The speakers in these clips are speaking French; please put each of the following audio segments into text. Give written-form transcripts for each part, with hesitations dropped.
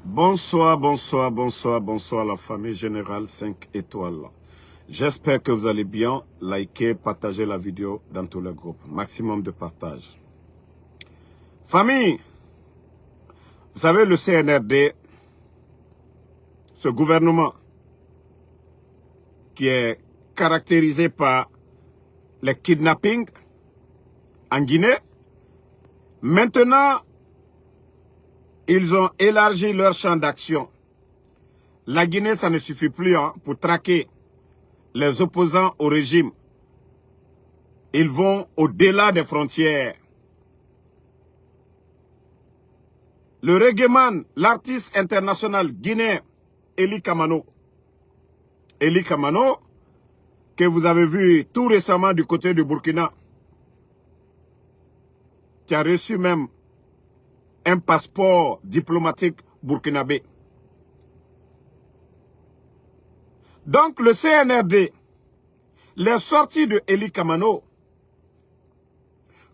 Bonsoir, bonsoir, bonsoir, bonsoir la famille générale 5 étoiles. J'espère que vous allez bien. Likez, partagez la vidéo dans tous les groupes. Maximum de partage. Famille, vous savez le CNRD, ce gouvernement qui est caractérisé par les kidnappings en Guinée, maintenant, ils ont élargi leur champ d'action. La Guinée, ça ne suffit plus pour traquer les opposants au régime. Ils vont au-delà des frontières. Le reggaeman, l'artiste international guinéen, Eli Kamano. Eli Kamano, que vous avez vu tout récemment du côté du Burkina, qui a reçu même un passeport diplomatique burkinabé. Donc le CNRD, les sorties de Eli Kamano,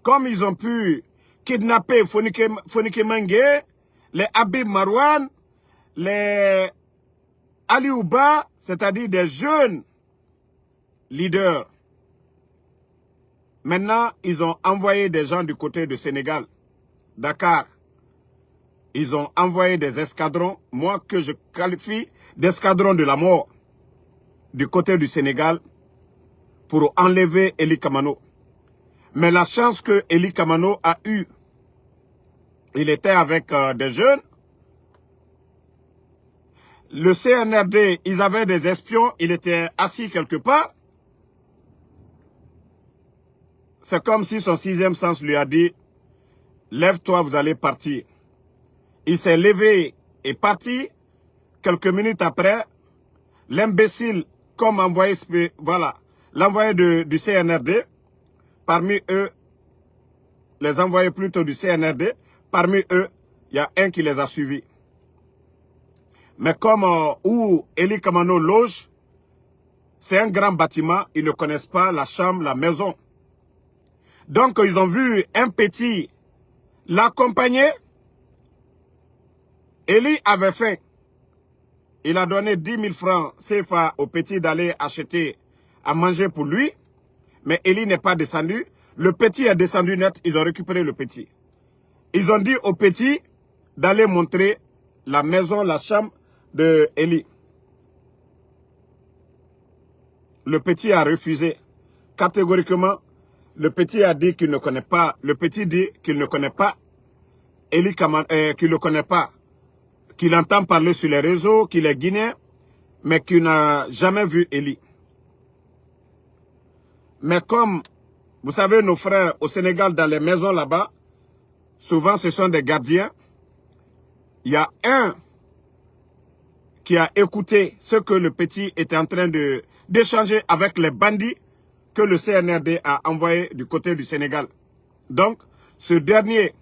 comme ils ont pu kidnapper Fonike Mengue, les Habib Marouane, les Ali Ouba, c'est-à-dire des jeunes leaders. Maintenant, ils ont envoyé des gens du côté du Sénégal, Dakar. Ils ont envoyé des escadrons, moi que je qualifie d'escadrons de la mort, du côté du Sénégal, pour enlever Eli Kamano. Mais la chance que Eli Kamano a eue, il était avec des jeunes. Le CNRD, ils avaient des espions, il était assis quelque part. C'est comme si son sixième sens lui a dit, lève-toi, vous allez partir. Il s'est levé et parti. Quelques minutes après, l'imbécile, comme envoyé, voilà, l'envoyé du CNRD, parmi eux, les envoyés plutôt du CNRD, parmi eux, il y a un qui les a suivis. Mais comme où Eli Kamano loge, c'est un grand bâtiment, ils ne connaissent pas la chambre, la maison. Donc, ils ont vu un petit l'accompagner. Eli avait faim. Il a donné 10 000 francs CFA au petit d'aller acheter à manger pour lui. Mais Eli n'est pas descendu. Le petit est descendu net, ils ont récupéré le petit. Ils ont dit au petit d'aller montrer la maison, la chambre de Eli. Le petit a refusé. Catégoriquement, le petit a dit qu'il ne connaît pas. Le petit dit qu'il ne connaît pas Eli Kamano, qu'il ne connaît pas. Qu'il entend parler sur les réseaux, qu'il est guinéen, mais qu'il n'a jamais vu Eli. Mais comme, vous savez, nos frères au Sénégal, dans les maisons là-bas, souvent ce sont des gardiens. Il y a un qui a écouté ce que le petit était en train d'échanger avec les bandits que le CNRD a envoyé du côté du Sénégal. Donc, ce dernier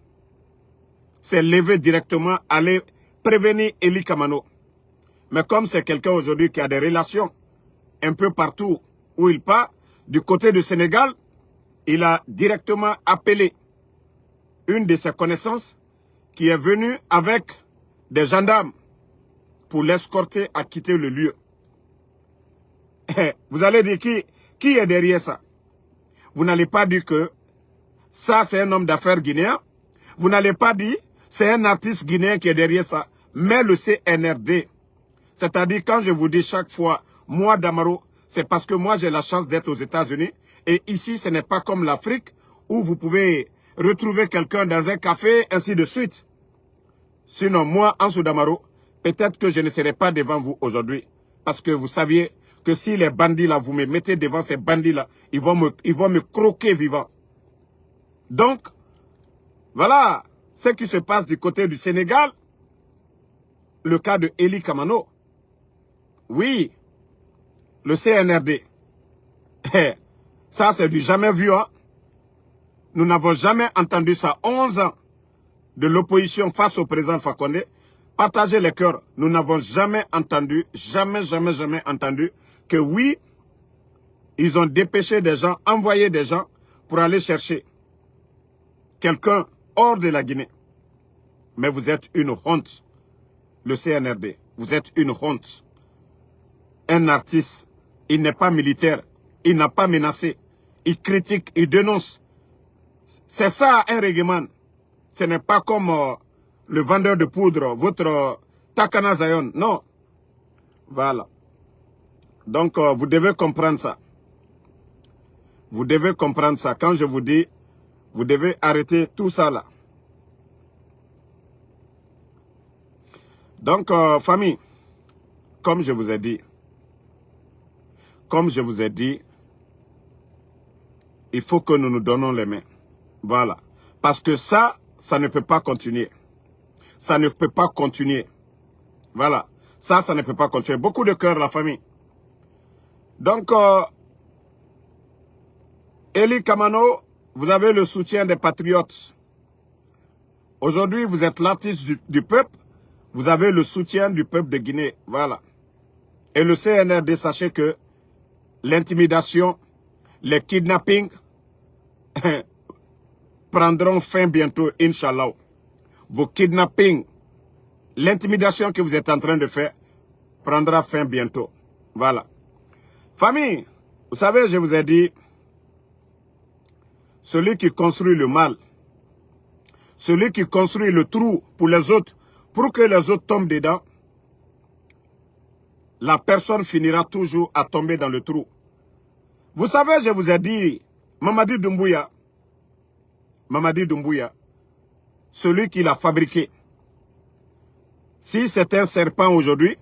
s'est levé directement, aller prévenir Eli Kamano. Mais comme c'est quelqu'un aujourd'hui qui a des relations un peu partout où il part, du côté du Sénégal, il a directement appelé une de ses connaissances qui est venue avec des gendarmes pour l'escorter à quitter le lieu. Vous allez dire qui est derrière ça? Vous n'allez pas dire que ça c'est un homme d'affaires guinéen. Vous n'allez pas dire c'est un artiste guinéen qui est derrière ça. Mais le CNRD, c'est-à-dire quand je vous dis chaque fois, moi Damaro, c'est parce que moi j'ai la chance d'être aux États-Unis. Et ici ce n'est pas comme l'Afrique où vous pouvez retrouver quelqu'un dans un café, ainsi de suite. Sinon moi, Ansou Damaro, peut-être que je ne serai pas devant vous aujourd'hui. Parce que vous saviez que si les bandits là, vous me mettez devant ces bandits là, ils vont me croquer vivant. Donc, voilà ce qui se passe du côté du Sénégal. Le cas de Eli Kamano. Oui, le CNRD. Ça c'est du jamais vu. Hein? Nous n'avons jamais entendu ça. 11 ans de l'opposition face au président Fakonde. Partagez les cœurs. Nous n'avons jamais entendu, jamais entendu que oui, ils ont dépêché des gens, envoyé des gens pour aller chercher quelqu'un hors de la Guinée. Mais vous êtes une honte. le CNRD. Vous êtes une honte. Un artiste, il n'est pas militaire, il n'a pas menacé, il critique, il dénonce. C'est ça un règlement. Ce n'est pas comme le vendeur de poudre, votre Takana Zion. Non. Voilà. Donc, vous devez comprendre ça. Vous devez comprendre ça. Quand je vous dis, vous devez arrêter tout ça là. Donc, famille, comme je vous ai dit, il faut que nous nous donnons les mains. Voilà. Parce que ça ne peut pas continuer. Ça ne peut pas continuer. Voilà. Ça ne peut pas continuer. Beaucoup de cœur, la famille. Donc, Eli Kamano, vous avez le soutien des patriotes. Aujourd'hui, vous êtes l'artiste du peuple. Vous avez le soutien du peuple de Guinée. Voilà. Et le CNRD, sachez que l'intimidation, les kidnappings prendront fin bientôt, Inch'Allah. Vos kidnappings, l'intimidation que vous êtes en train de faire prendra fin bientôt. Voilà. Famille, vous savez, je vous ai dit, celui qui construit le mal, celui qui construit le trou pour les autres, pour que les autres tombent dedans, la personne finira toujours à tomber dans le trou. Vous savez, je vous ai dit, Mamadi Doumbouya, celui qui l'a fabriqué, si c'est un serpent aujourd'hui,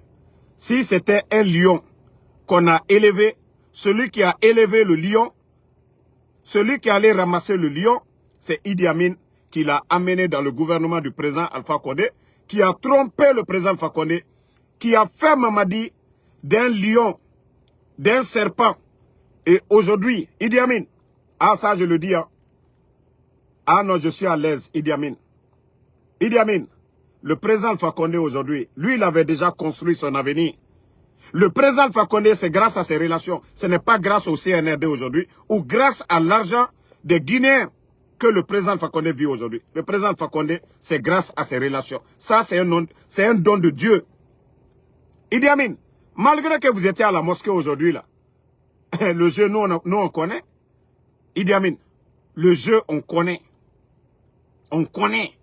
si c'était un lion qu'on a élevé, celui qui a élevé le lion, celui qui allait ramasser le lion, c'est Idi Amin qui l'a amené dans le gouvernement du président Alpha Condé, qui a trompé le président Alpha Condé, qui a fait Mamadi d'un lion, d'un serpent. Et aujourd'hui, Idi Amin, ah ça je le dis, hein. Ah non, je suis à l'aise, Idi Amin. Idi Amin, le président Alpha Condé aujourd'hui, lui il avait déjà construit son avenir. Le président Alpha Condé, c'est grâce à ses relations. Ce n'est pas grâce au CNRD aujourd'hui ou grâce à l'argent des Guinéens que le président Alpha Condé vit aujourd'hui. Le président Alpha Condé, c'est grâce à ses relations. Ça, c'est un don de Dieu. Idi Amin, malgré que vous étiez à la mosquée aujourd'hui, là, le jeu, nous on connaît. Idi Amin, le jeu, on connaît. On connaît.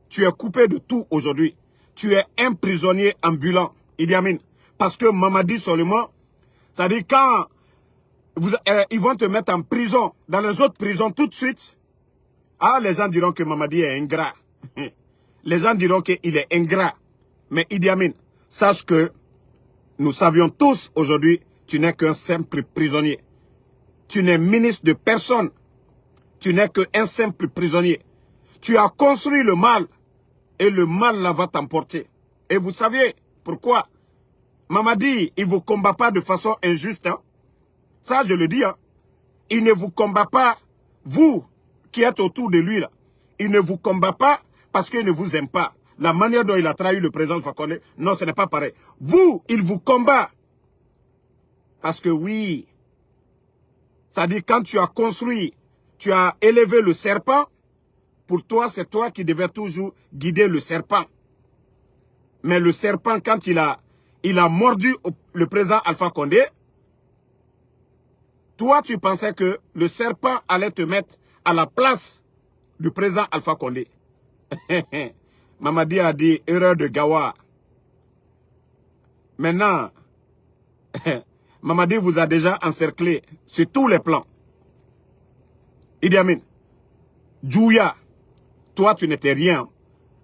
Tu es coupé de tout aujourd'hui. Tu es un prisonnier ambulant, Idi Amin. Parce que Mamadi seulement, c'est-à-dire quand ils vont te mettre en prison, dans les autres prisons tout de suite, ah, les gens diront que Mamadi est ingrat. Les gens diront qu'il est ingrat. Mais Idi Amin, sache que nous savions tous aujourd'hui, tu n'es qu'un simple prisonnier. Tu n'es ministre de personne. Tu n'es qu'un simple prisonnier. Tu as construit le mal et le mal là va t'emporter. Et vous saviez pourquoi? Mamadi, il ne vous combat pas de façon injuste. Hein? Ça, je le dis. Hein? Il ne vous combat pas, vous qui êtes autour de lui. Là. Il ne vous combat pas parce qu'il ne vous aime pas. La manière dont il a trahi le président Alpha Condé, non, ce n'est pas pareil. Vous, il vous combat. Parce que oui, c'est-à-dire quand tu as construit, tu as élevé le serpent, pour toi, c'est toi qui devais toujours guider le serpent. Mais le serpent, quand il a mordu le président Alpha Condé, toi, tu pensais que le serpent allait te mettre à la place du président Alpha Condé. Mamadi a dit, erreur de Gawa. Maintenant, Mamadi vous a déjà encerclé sur tous les plans. Idi Amin, Djouya, toi, tu n'étais rien.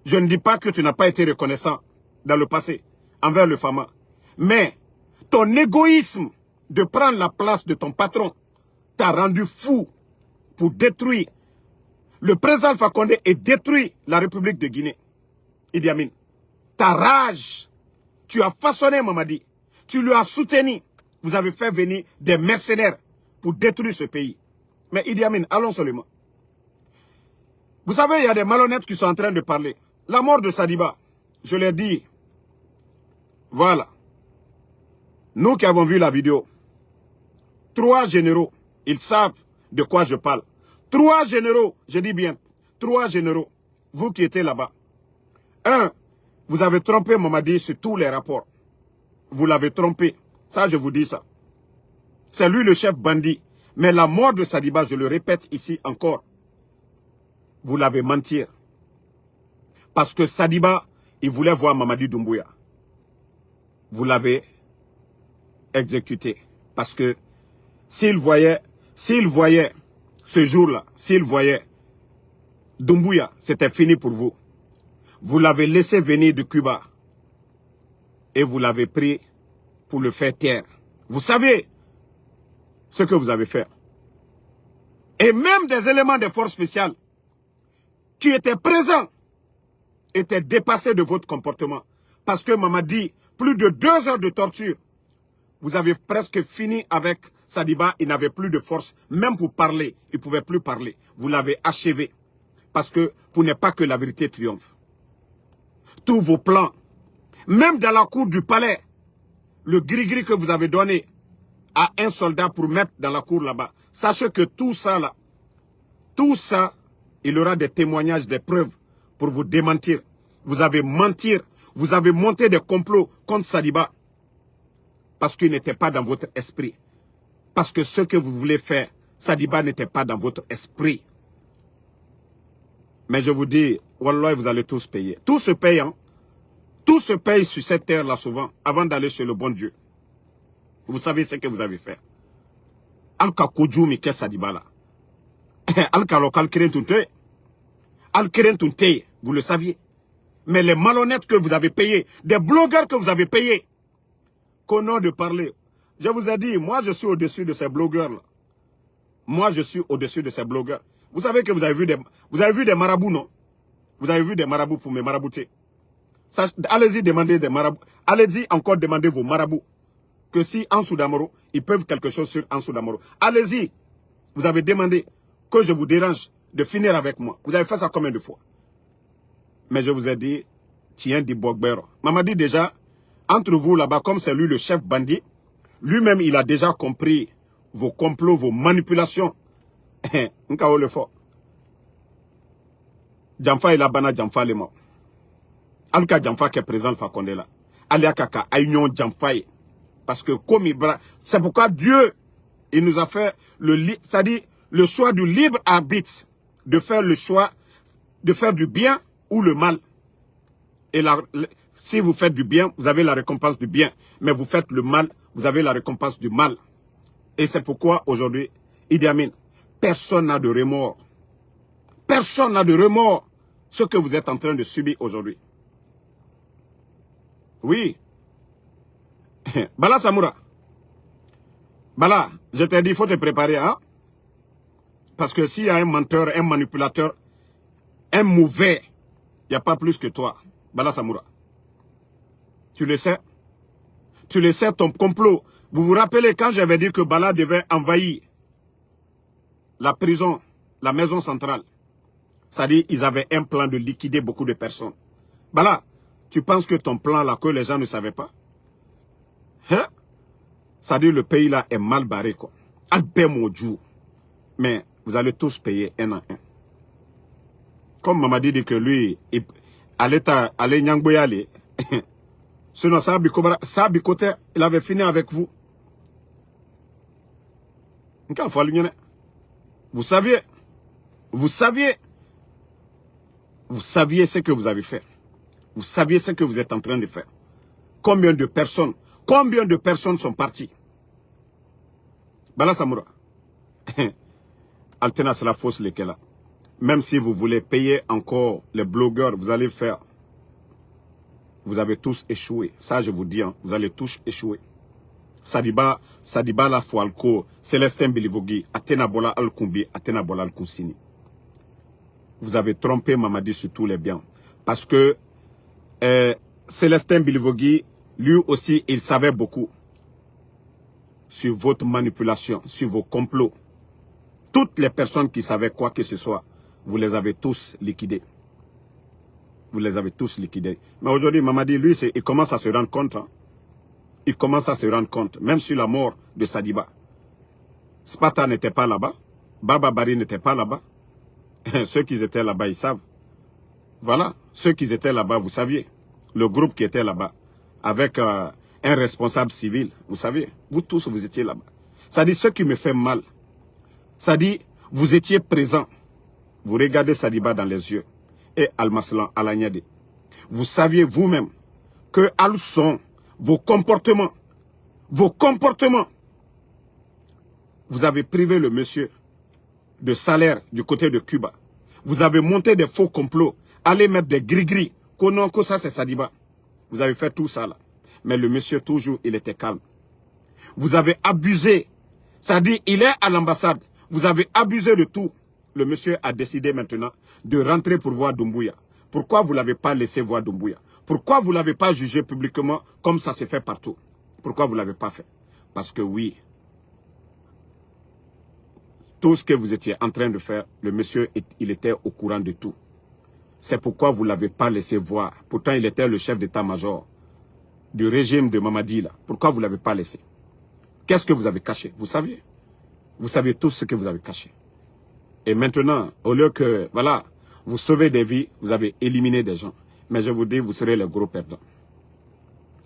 Je ne dis pas que tu n'as pas été reconnaissant dans le passé envers le Fama. Mais ton égoïsme de prendre la place de ton patron t'a rendu fou pour détruire. Le président Alpha Condé et détruit la République de Guinée. Idi Amin, ta rage, tu as façonné Mamadi, tu lui as soutenu. Vous avez fait venir des mercenaires pour détruire ce pays. Mais Idi Amin, allons seulement. Vous savez, il y a des malhonnêtes qui sont en train de parler. La mort de Sadiba, je l'ai dit. Voilà. Nous qui avons vu la vidéo, 3 généraux, ils savent de quoi je parle. 3 généraux, je dis bien, 3 généraux, vous qui étiez là-bas. 1, Vous avez trompé Mamadi sur tous les rapports. Vous l'avez trompé. Ça, je vous dis ça. C'est lui le chef bandit. Mais la mort de Sadiba, je le répète ici encore, vous l'avez menti. Parce que Sadiba, il voulait voir Mamadi Doumbouya. Vous l'avez exécuté. Parce que s'il voyait ce jour-là, s'il voyait Doumbouya, c'était fini pour vous. Vous l'avez laissé venir de Cuba. Et vous l'avez pris pour le faire taire. Vous savez ce que vous avez fait. Et même des éléments des forces spéciales qui étaient présents étaient dépassés de votre comportement. Parce que Mamadi, plus de 2 heures de torture, vous avez presque fini avec Sadiba, il n'avait plus de force, même pour parler, il ne pouvait plus parler. Vous l'avez achevé, parce que pour ne pas que la vérité triomphe. Tous vos plans, même dans la cour du palais, le gris-gris que vous avez donné à un soldat pour mettre dans la cour là-bas, sachez que tout ça là, tout ça, il y aura des témoignages, des preuves pour vous démentir. Vous avez menti, vous avez monté des complots contre Sadiba parce qu'il n'était pas dans votre esprit. Parce que ce que vous voulez faire, Sadiba n'était pas dans votre esprit. Mais je vous dis, Wallah, vous allez tous payer. Tout se paye, hein. Tout se paye sur cette terre-là souvent, avant d'aller chez le bon Dieu. Vous savez ce que vous avez fait. Alka Koujumi ke Sadiba là. Alka local Kerentunte. Al Kerentunte, vous le saviez. Mais les malhonnêtes que vous avez payés, des blogueurs que vous avez payés, qu'au nom de parler. Je vous ai dit, moi je suis au-dessus de ces blogueurs-là. Moi je suis au-dessus de ces blogueurs. Vous savez que vous avez vu des marabouts, non? Vous avez vu des marabouts pour me marabouter. Allez-y demander des marabouts. Allez-y encore demander vos marabouts. Que si Ansou Damoro, ils peuvent quelque chose sur Ansou Damoro. Allez-y. Vous avez demandé que je vous dérange de finir avec moi. Vous avez fait ça combien de fois? Mais je vous ai dit, tiens, dit Bogbero. Mamadi déjà, entre vous là-bas, comme c'est lui le chef bandit, lui-même il a déjà compris vos complots, vos manipulations. Nkao le fort. Jamfa il a bana, Jamfa le mort. Aluka Jamfa qui est présent le Fakonde là. Aliakaka, Aïnion Jamfa. Parce que comme c'est pourquoi Dieu, il nous a fait c'est-à-dire le choix du libre arbitre, de faire le choix de faire du bien ou le mal. Et si vous faites du bien, vous avez la récompense du bien. Mais vous faites le mal, vous avez la récompense du mal. Et c'est pourquoi aujourd'hui, Idi Amin, personne n'a de remords. Personne n'a de remords. Ce que vous êtes en train de subir aujourd'hui. Oui. Bala Samoura. Bala, je t'ai dit, il faut te préparer, hein? Parce que s'il y a un menteur, un manipulateur, un mauvais, il n'y a pas plus que toi. Bala Samoura. Tu le sais? Tu le sais, ton complot. Vous vous rappelez quand j'avais dit que Bala devait envahir la prison, la maison centrale. C'est-à-dire qu'ils avaient un plan de liquider beaucoup de personnes. Bala, tu penses que ton plan là, que les gens ne savaient pas? Hein? C'est-à-dire le pays là est mal barré, quoi. Albert Modjou. Mais vous allez tous payer un à un. Comme Mamadi dit que lui, il allait Nyangboyale. Sinon, Sabi Kote, il avait fini avec vous. Vous saviez ce que vous avez fait. Vous saviez ce que vous êtes en train de faire. Combien de personnes sont parties? Bala Samoura. Altena, c'est la fausse lesquelles. Même si vous voulez payer encore les blogueurs, vous allez faire. Vous avez tous échoué. Ça, je vous dis, hein, vous allez tous échouer. Sadiba la Foualko, Célestin Bilivogi, Atena Bola Al-Kumbi, Atena Bola Al-Koussini. Vous avez trompé Mamadi sur tous les biens. Parce que Célestin Bilivogi, lui aussi, il savait beaucoup sur votre manipulation, sur vos complots. Toutes les personnes qui savaient quoi que ce soit, vous les avez tous liquidés. Vous les avez tous liquidés. Mais aujourd'hui, Mamadi, lui, il commence à se rendre compte. Hein. Il commence à se rendre compte, même sur la mort de Sadiba. Spata n'était pas là-bas. Baba Bari n'était pas là-bas. Ceux qui étaient là-bas, ils savent. Voilà, ceux qui étaient là-bas, vous saviez. le groupe qui était là-bas, avec un responsable civil, vous savez, vous tous, vous étiez là-bas. Ça dit, ce qui me fait mal, ça dit, vous étiez présents. Vous regardez Sadiba dans les yeux et Almaslan Alanyade. Vous saviez vous-même que Alson, vos comportements, vous avez privé le monsieur de salaire du côté de Cuba. Vous avez monté des faux complots, allez mettre des gris-gris, que ça c'est Sadiba. Vous avez fait tout ça là. Mais le monsieur toujours, il était calme. Vous avez abusé. Ça dit, il est à l'ambassade. Vous avez abusé de tout. Le monsieur a décidé maintenant de rentrer pour voir Doumbouya. Pourquoi vous ne l'avez pas laissé voir Doumbouya? Pourquoi vous ne l'avez pas jugé publiquement comme ça s'est fait partout? Pourquoi vous ne l'avez pas fait? Parce que oui, tout ce que vous étiez en train de faire, le monsieur, il était au courant de tout. C'est pourquoi vous ne l'avez pas laissé voir. Pourtant, il était le chef d'état-major du régime de Mamadi. Là. Pourquoi vous ne l'avez pas laissé? Qu'est-ce que vous avez caché? Vous saviez? Vous savez tout ce que vous avez caché. Et maintenant, au lieu que, voilà, vous sauvez des vies, vous avez éliminé des gens. Mais je vous dis, vous serez les gros perdants.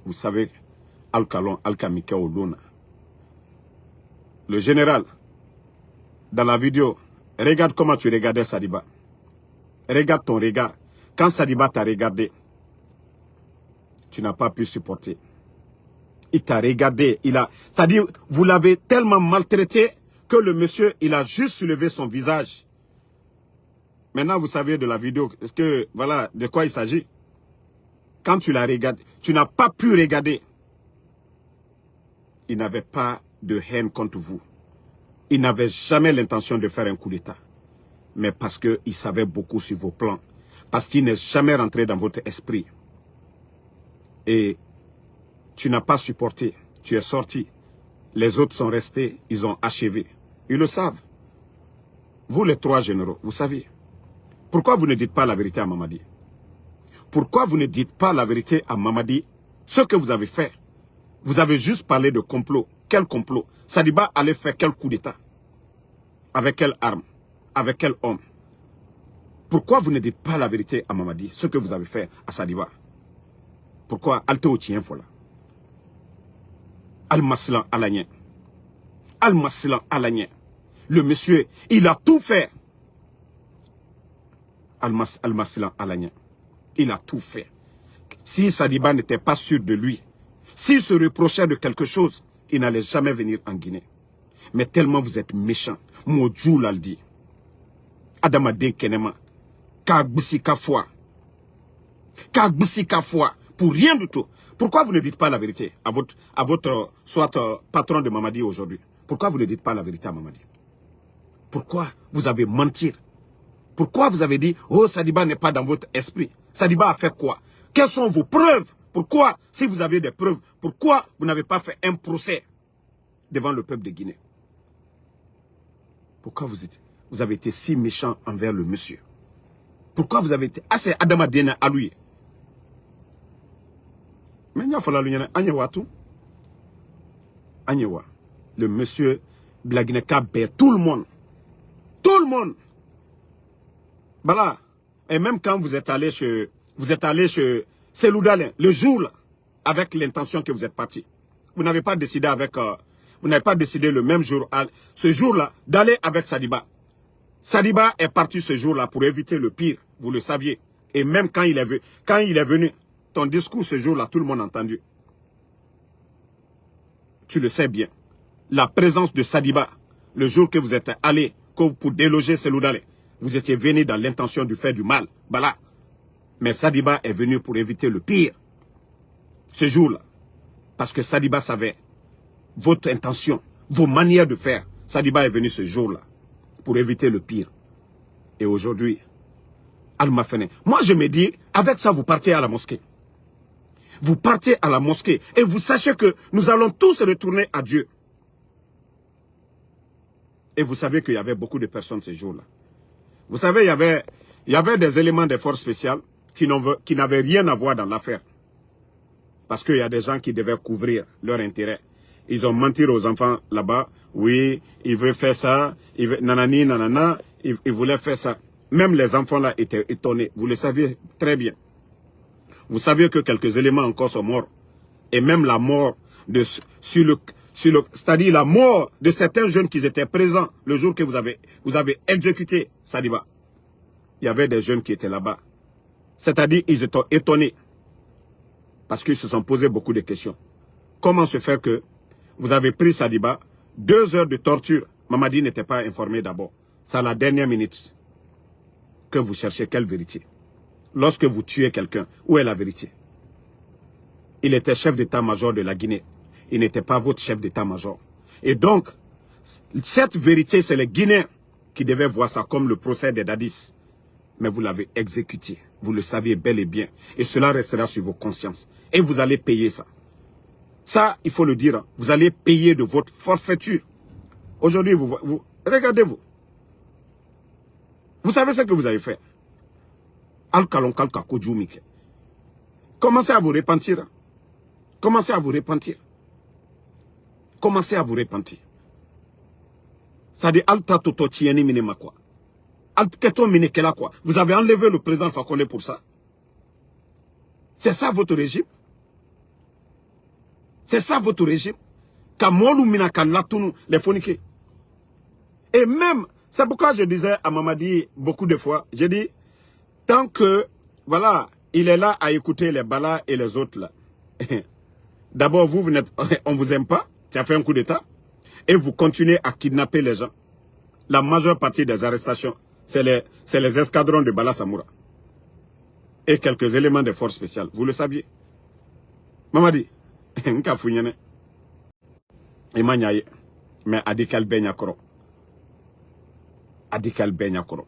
Vous savez, Al-Kalon, Al-Kamike Olona. Le général, dans la vidéo, regarde comment tu regardais Sadiba. Regarde ton regard. Quand Sadiba t'a regardé, tu n'as pas pu supporter. Il t'a regardé, c'est-à-dire, vous l'avez tellement maltraité que le monsieur, il a juste soulevé son visage. Maintenant, vous savez de la vidéo, est-ce que, voilà, de quoi il s'agit? Quand tu l'as regardé, tu n'as pas pu regarder. Il n'avait pas de haine contre vous. Il n'avait jamais l'intention de faire un coup d'État. Mais parce qu'il savait beaucoup sur vos plans. Parce qu'il n'est jamais rentré dans votre esprit. Et tu n'as pas supporté. Tu es sorti. Les autres sont restés. Ils ont achevé. Ils le savent. Vous, les trois généraux, vous savez. Pourquoi vous ne dites pas la vérité à Mamadi? Pourquoi vous ne dites pas la vérité à Mamadi? Ce que vous avez fait. Vous avez juste parlé de complot. Quel complot? Sadiba allait faire quel coup d'État? Avec quelle arme? Avec quel homme? Pourquoi vous ne dites pas la vérité à Mamadi? Ce que vous avez fait à Sadiba. Pourquoi? Alto tien fola. Al-Maslan Alagnen. Al-Maslan Alagnen. Le monsieur, il a tout fait. Al-Maslan Alagnen. Il a tout fait. Si Sadiba n'était pas sûr de lui, s'il se reprochait de quelque chose, il n'allait jamais venir en Guinée. Mais tellement vous êtes méchant. Modjou l'a dit. Adamaden Kenema. Kagbisika foi. Kagbisika foi. Pour rien du tout. Pourquoi vous ne dites pas la vérité à votre soit patron de Mamadi aujourd'hui? Pourquoi vous ne dites pas la vérité à Mamadi? Pourquoi vous avez menti? Pourquoi vous avez dit, oh, Sadiba n'est pas dans votre esprit? Sadiba a fait quoi? Quelles sont vos preuves? Pourquoi, si vous avez des preuves, pourquoi vous n'avez pas fait un procès devant le peuple de Guinée? Pourquoi vous avez été si méchant envers le monsieur? Pourquoi vous avez été assez Adama Dena à lui? Mais il faut la le monsieur Blagneka Ber, tout le monde. Tout le monde. Voilà. Et même quand vous êtes allé chez Seloudalin, le jour là, avec l'intention que vous êtes parti. Vous n'avez pas décidé vous n'avez pas décidé le même jour, ce jour-là, d'aller avec Sadiba. Sadiba est parti ce jour-là pour éviter le pire, vous le saviez. Et même quand il est venu, ton discours ce jour-là, tout le monde a entendu. Tu le sais bien. La présence de Sadiba, le jour que vous êtes allé pour déloger Seloudalin, vous étiez venu dans l'intention de faire du mal. Voilà. Mais Sadiba est venu pour éviter le pire. Ce jour-là. Parce que Sadiba savait votre intention, vos manières de faire. Sadiba est venu ce jour-là pour éviter le pire. Et aujourd'hui, Al-Mafene. Moi, je me dis, avec ça, vous partez à la mosquée. Vous partez à la mosquée et vous sachez que nous allons tous retourner à Dieu. Et vous savez qu'il y avait beaucoup de personnes ce jour-là. Vous savez, il y avait des éléments des forces spéciales qui n'avaient rien à voir dans l'affaire. Parce qu'il y a des gens qui devaient couvrir leur intérêt. Ils ont menti aux enfants là-bas. Oui, ils veulent faire ça. Nanani, nanana. Ils voulaient faire ça. Même les enfants là étaient étonnés. Vous le saviez très bien. Vous savez que quelques éléments encore sont morts. Et même la mort c'est-à-dire la mort de certains jeunes qui étaient présents le jour que vous avez exécuté Sadiba. Il y avait des jeunes qui étaient là-bas. C'est-à-dire, ils étaient étonnés. Parce qu'ils se sont posé beaucoup de questions. Comment se fait que vous avez pris Sadiba, 2 heures de torture. Mamadi n'était pas informé d'abord. C'est à la dernière minute que vous cherchez quelle vérité. Lorsque vous tuez quelqu'un, où est la vérité? Il était chef d'état-major de la Guinée. Il n'était pas votre chef d'état-major. Et donc, cette vérité, c'est les Guinéens qui devaient voir ça comme le procès des Dadis. Mais vous l'avez exécuté. Vous le saviez bel et bien. Et cela restera sur vos consciences. Et vous allez payer ça. Ça, il faut le dire. Vous allez payer de votre forfaiture. Aujourd'hui, regardez-vous. Vous savez ce que vous avez fait. Commencez à vous repentir. Commencez à vous repentir. Commencez à vous repentir. Ça dit alta toto tieni minema quoi. Alketo minekela quoi. Vous avez enlevé le président Fakonde pour ça. C'est ça votre régime. C'est ça votre régime. Kamolu minaka latunu les fonike. Et même, c'est pourquoi je disais à Mamadi beaucoup de fois, j'ai dit, tant que, voilà, il est là à écouter les Balas et les autres là. D'abord, on vous aime pas, tu as fait un coup d'état, et vous continuez à kidnapper les gens. La majeure partie des arrestations, c'est les escadrons de Bala Samoura. Et quelques éléments des forces spéciales. Vous le saviez. Mamadi, nka founyene. Imanyaye. Mais adikal benyakoro. Adikal benyakoro.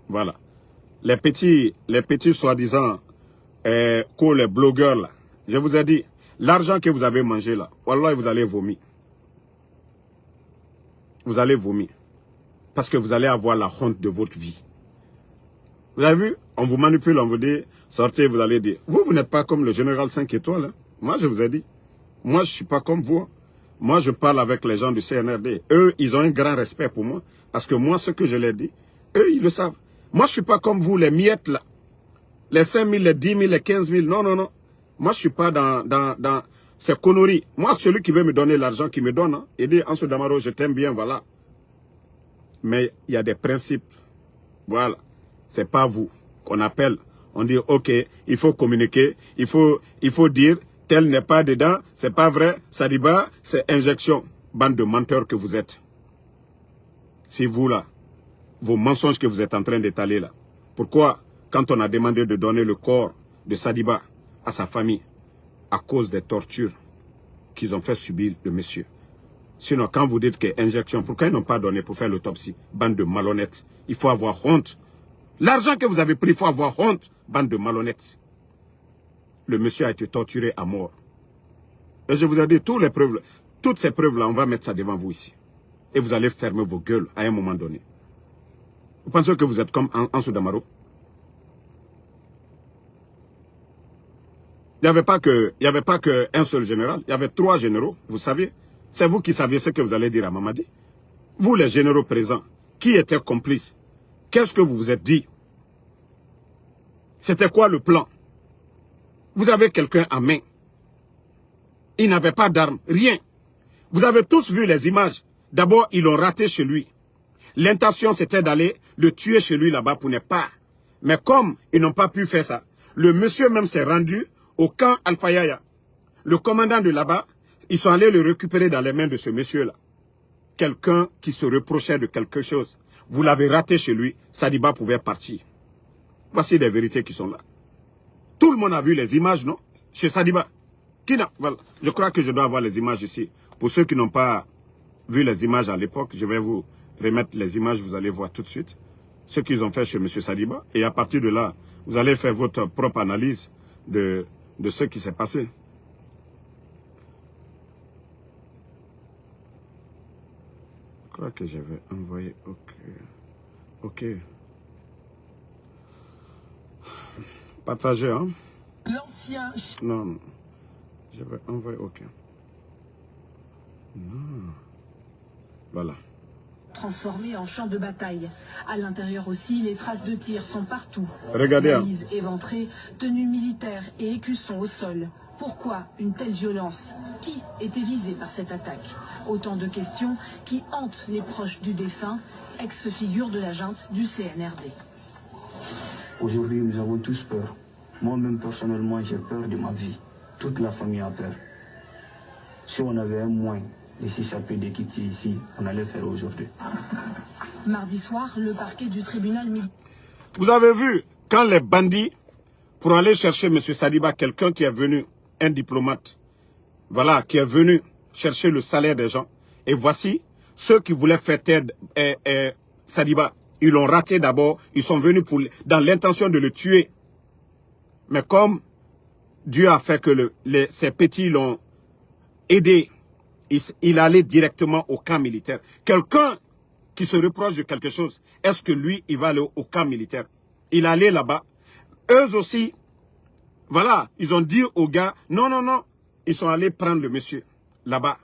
Voilà. Les petits soi-disant, les blogueurs là. Je vous ai dit, l'argent que vous avez mangé là, wallah, vous allez vomir. Vous allez vomir. Parce que vous allez avoir la honte de votre vie. Vous avez vu? On vous manipule, on vous dit, sortez, vous allez dire. Vous n'êtes pas comme le général 5 étoiles. Hein? Moi, je vous ai dit. Moi, je ne suis pas comme vous. Moi, je parle avec les gens du CNRD. Eux, ils ont un grand respect pour moi. Parce que moi, ce que je leur dis, eux, ils le savent. Moi, je ne suis pas comme vous, les miettes là. Les 5 000, les 10 000, les 15 000. Non, non, non. Moi, je ne suis pas dans ces conneries. Moi, celui qui veut me donner l'argent, qui me donne. Hein, il dit, Ansou Damaro, je t'aime bien, voilà. Mais il y a des principes. Voilà. Ce n'est pas vous qu'on appelle. On dit, ok, il faut communiquer, il faut dire, tel n'est pas dedans, c'est pas vrai, Sadiba, c'est injection. Bande de menteurs que vous êtes. Si vous là, vos mensonges que vous êtes en train d'étaler là. Pourquoi, quand on a demandé de donner le corps de Sadiba à sa famille, à cause des tortures qu'ils ont fait subir de monsieur. Sinon, quand vous dites que injection, pourquoi ils n'ont pas donné pour faire l'autopsie? Bande de malhonnêtes. Il faut avoir honte. L'argent que vous avez pris, il faut avoir honte. Bande de malhonnêtes. Le monsieur a été torturé à mort. Et je vous ai dit, toutes ces preuves-là, on va mettre ça devant vous ici. Et vous allez fermer vos gueules à un moment donné. Vous pensez que vous êtes comme Ansou Damaro? Il n'y avait pas qu'un seul général. Il y avait 3 généraux, vous saviez. C'est vous qui saviez ce que vous allez dire à Mamadi. Vous, les généraux présents, qui étaient complices? Qu'est-ce que vous vous êtes dit? C'était quoi le plan? Vous avez quelqu'un à main. Il n'avait pas d'armes, rien. Vous avez tous vu les images. D'abord, ils l'ont raté chez lui. L'intention, c'était d'aller le tuer chez lui là-bas pour ne pas. Mais comme ils n'ont pas pu faire ça, le monsieur même s'est rendu au camp Alpha Yaya. Le commandant de là-bas, ils sont allés le récupérer dans les mains de ce monsieur-là. Quelqu'un qui se reprochait de quelque chose. Vous l'avez raté chez lui, Sadiba pouvait partir. Voici les vérités qui sont là. Tout le monde a vu les images, non? Chez Sadiba. Voilà. Je crois que je dois avoir les images ici. Pour ceux qui n'ont pas vu les images à l'époque, je vais vous remettre les images, vous allez voir tout de suite ce qu'ils ont fait chez M. Sadiba. Et à partir de là, vous allez faire votre propre analyse de ce qui s'est passé. Je crois que j'avais envoyé... Ok. Partagez, hein? L'ancien... Non. J'avais envoyé... Ok. Non. Voilà. transformés en champs de bataille. À l'intérieur aussi, les traces de tirs sont partout. Regardez. Valises éventrées, tenues militaires et écussons au sol. Pourquoi une telle violence? Qui était visé par cette attaque? Autant de questions qui hantent les proches du défunt, ex-figure de la junte du CNRD. Aujourd'hui, nous avons tous peur. Moi-même, personnellement, j'ai peur de ma vie. Toute la famille a peur. Si on avait un moyen de s'échapper de quitter ici, on allait faire aujourd'hui. Mardi soir, le parquet du tribunal militaire... Vous avez vu, quand les bandits, pour aller chercher M. Sadiba, quelqu'un qui est venu, un diplomate, voilà, qui est venu chercher le salaire des gens, et voici, ceux qui voulaient faire taire Sadiba, ils l'ont raté d'abord, ils sont venus dans l'intention de le tuer. Mais comme Dieu a fait que ces petits l'ont aidé, il allait directement au camp militaire. Quelqu'un qui se reproche de quelque chose, est-ce que lui, il va aller au camp militaire? Il allait là-bas. Eux aussi, voilà, ils ont dit aux gars, non, non, non. Ils sont allés prendre le monsieur là-bas.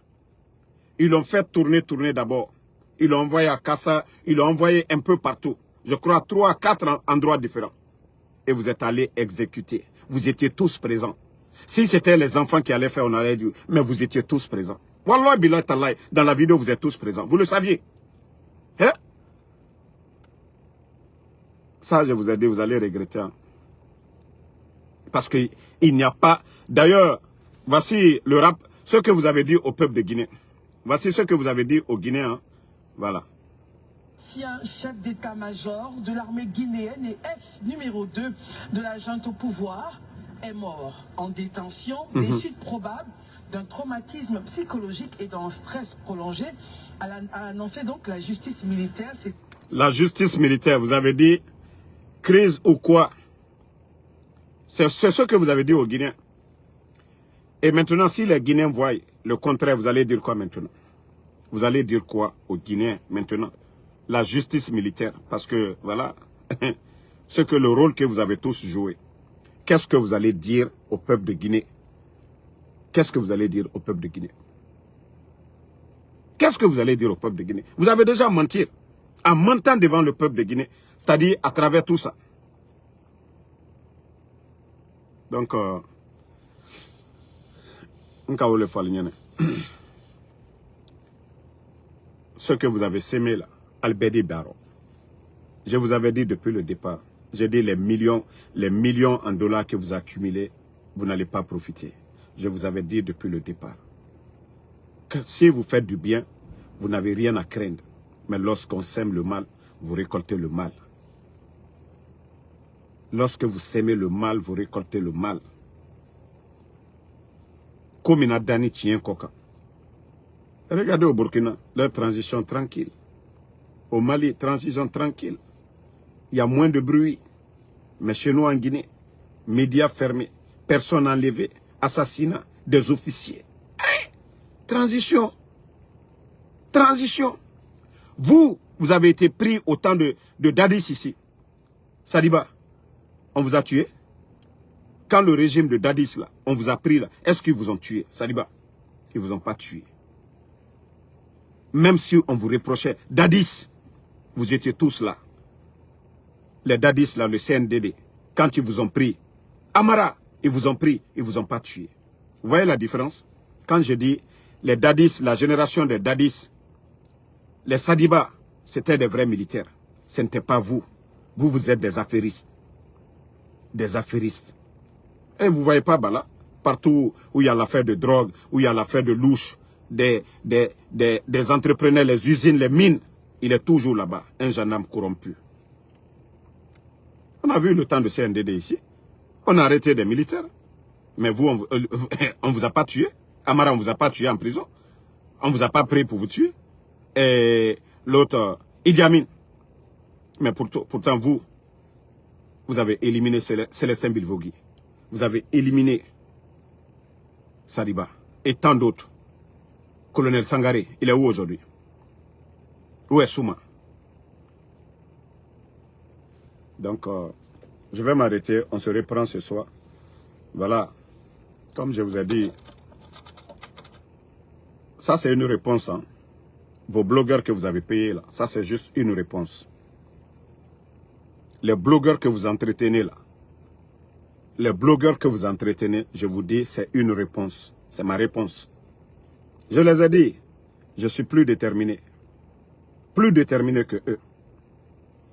Ils l'ont fait tourner d'abord. Ils l'ont envoyé à Kassa, ils l'ont envoyé un peu partout. Je crois 3 à 4 endroits différents. Et vous êtes allés exécuter. Vous étiez tous présents. Si c'était les enfants qui allaient faire, on allait dire, mais vous étiez tous présents. Wallah billah tallah, dans la vidéo, vous êtes tous présents. Vous le saviez. Hein? Ça, je vous ai dit, vous allez regretter. Hein? Parce qu'il n'y a pas... D'ailleurs, voici le rap, ce que vous avez dit au peuple de Guinée. Voici ce que vous avez dit aux Guinéens. Voilà. Ancien chef d'état-major de l'armée guinéenne et ex-numéro 2 de la junte au pouvoir est mort en détention des suites probables d'un traumatisme psychologique et d'un stress prolongé, a annoncé donc la justice militaire. La justice militaire, vous avez dit crise ou quoi? C'est ce que vous avez dit aux Guinéens. Et maintenant, si les Guinéens voient le contraire, vous allez dire quoi maintenant? Vous allez dire quoi aux Guinéens maintenant? La justice militaire. Parce que, voilà, ce que le rôle que vous avez tous joué. Qu'est-ce que vous allez dire au peuple de Guinée? Qu'est-ce que vous allez dire au peuple de Guinée? Qu'est-ce que vous allez dire au peuple de Guinée? Vous avez déjà menti. En mentant devant le peuple de Guinée. C'est-à-dire à travers tout ça. Donc, ce que vous avez sémé là, Albedi Baro, je vous avais dit depuis le départ, j'ai dit les millions en dollars que vous accumulez, vous n'allez pas profiter. Je vous avais dit depuis le départ que si vous faites du bien, vous n'avez rien à craindre. Mais lorsqu'on sème le mal, vous récoltez le mal. Lorsque vous sémez le mal, vous récoltez le mal. Comme il a Dani tient coca. Regardez au Burkina, leur transition tranquille. Au Mali, transition tranquille. Il y a moins de bruit. Mais chez nous en Guinée, médias fermés, personnes enlevées, assassinats, des officiers. Hein? Transition. Transition. Vous avez été pris au temps de Dadis ici. Sadiba, on vous a tué. Quand le régime de Dadis, là, on vous a pris là, est-ce qu'ils vous ont tué? Sadiba, ils ne vous ont pas tué. Même si on vous reprochait, Dadis, vous étiez tous là. Les Dadis, là, le CNDD, quand ils vous ont pris, Amara, ils vous ont pris, ils ne vous ont pas tué. Vous voyez la différence? Quand je dis les Dadis, la génération des Dadis, les Sadiba, c'était des vrais militaires. Ce n'était pas vous. Vous êtes des affairistes. Des affairistes. Et vous ne voyez pas, là, partout où il y a l'affaire de drogue, où il y a l'affaire de louche, des entrepreneurs, les usines, les mines, il est toujours là-bas, un gendarme corrompu. On a vu le temps de CNDD ici. On a arrêté des militaires. Mais vous, on ne vous a pas tué. Amara, on ne vous a pas tué en prison. On ne vous a pas pris pour vous tuer. Et l'autre, Idi Amin. Mais pourtant, vous avez éliminé Célestin Bilvogui. Vous avez éliminé Sadiba et tant d'autres. Colonel Sangaré, il est où aujourd'hui? Où est Souma? Donc, je vais m'arrêter. On se reprend ce soir. Voilà. Comme je vous ai dit, ça c'est une réponse. Hein. vos blogueurs que vous avez payés là, ça c'est juste une réponse. Les blogueurs que vous entretenez là, les blogueurs que vous entretenez, je vous dis, c'est une réponse. C'est ma réponse. Je les ai dit, je suis plus déterminé. Plus déterminé que eux.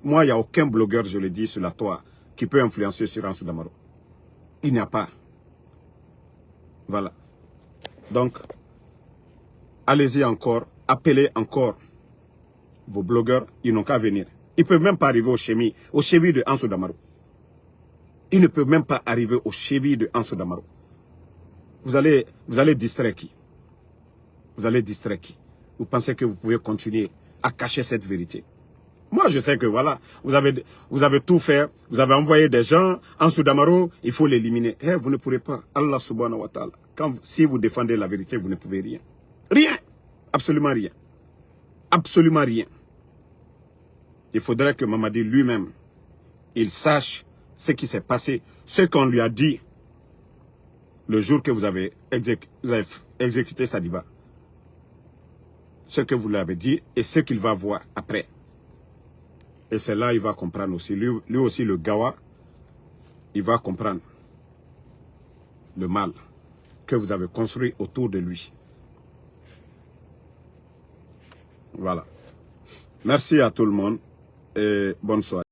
Moi, il n'y a aucun blogueur, je le dis, sur la toile, qui peut influencer sur Ansou Damaro. Il n'y a pas. Voilà. Donc, allez-y encore, appelez encore vos blogueurs, ils n'ont qu'à venir. Ils ne peuvent même pas arriver au chevilles de Ansou Damaro. Ils ne peuvent même pas arriver au chevilles de Ansou Damaro. Vous allez distraire qui? Vous allez distraire qui? Vous pensez que vous pouvez continuer à cacher cette vérité? Moi, je sais que voilà, vous avez tout fait, vous avez envoyé des gens, Ansou Damaro, il faut l'éliminer. Eh, vous ne pourrez pas. Allah subhanahu wa ta'ala. Si vous défendez la vérité, vous ne pouvez rien. Rien. Absolument rien. Absolument rien. Il faudrait que Mamadi lui-même, il sache ce qui s'est passé, ce qu'on lui a dit le jour que vous avez exécuté Sadiba. Ce que vous lui avez dit et ce qu'il va voir après. Et c'est là il va comprendre aussi. Lui aussi, le Gawa, il va comprendre le mal que vous avez construit autour de lui. Voilà. Merci à tout le monde et bonne soirée.